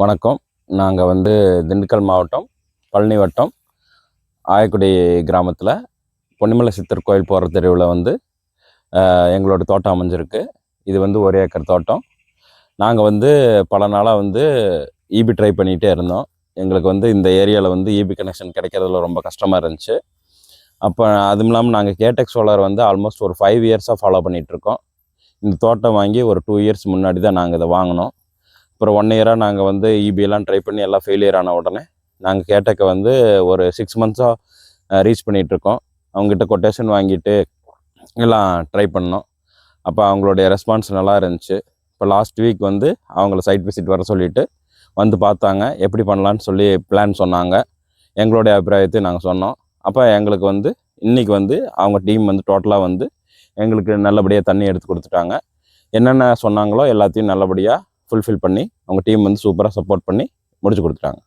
வணக்கம். நாங்கள் வந்து திண்டுக்கல் மாவட்டம் பழனி வட்டம் ஆயக்குடி கிராமத்தில் பொன்னிமலை சித்தர் கோயில் போகிற தெருவில் வந்து எங்களோட தோட்டம் அமைஞ்சிருக்கு. இது வந்து 1 ஏக்கர் தோட்டம். நாங்கள் வந்து பல நாளாக வந்து ஈபி ட்ரை பண்ணிகிட்டே இருந்தோம். எங்களுக்கு வந்து இந்த ஏரியாவில் வந்து ஈபி கனெக்ஷன் கிடைக்கிறதுல ரொம்ப கஷ்டமாக இருந்துச்சு. அப்போ அதுவும் இல்லாமல் நாங்கள் கேடெக் சோலார் வந்து ஆல்மோஸ்ட் ஒரு 5 இயர்ஸாக ஃபாலோ பண்ணிகிட்ருக்கோம். இந்த தோட்டம் வாங்கி ஒரு 2 இயர்ஸ் முன்னாடி தான் நாங்கள் இதை வாங்கினோம். அப்புறம் 1 இயராக நாங்கள் வந்து ஈபியெல்லாம் ட்ரை பண்ணி எல்லாம் ஃபெயிலியர் ஆன உடனே நாங்கள் கேட்டக்க வந்து ஒரு 6 மந்த்ஸாக ரீச் பண்ணிகிட்ருக்கோம். அவங்ககிட்ட கொட்டேஷன் வாங்கிட்டு எல்லாம் ட்ரை பண்ணோம். அப்போ அவங்களுடைய ரெஸ்பான்ஸ் நல்லா இருந்துச்சு. இப்போ லாஸ்ட் வீக் வந்து அவங்கள சைட் விசிட் வர சொல்லிவிட்டு வந்து பார்த்தாங்க. எப்படி பண்ணலான்னு சொல்லி பிளான் சொன்னாங்க. எங்களுடைய அபிப்பிராயத்தை நாங்கள் சொன்னோம். அப்போ எங்களுக்கு வந்து இன்றைக்கி வந்து அவங்க டீம் வந்து டோட்டலாக வந்து எங்களுக்கு நல்லபடியாக தண்ணி எடுத்து கொடுத்துட்டாங்க. என்னென்ன சொன்னாங்களோ எல்லாத்தையும் நல்லபடியாக ஃபுல்ஃபில் பண்ணி அவங்க டீம் வந்து சூப்பராக சப்போர்ட் பண்ணி முடிச்சு கொடுத்துட்டாங்க.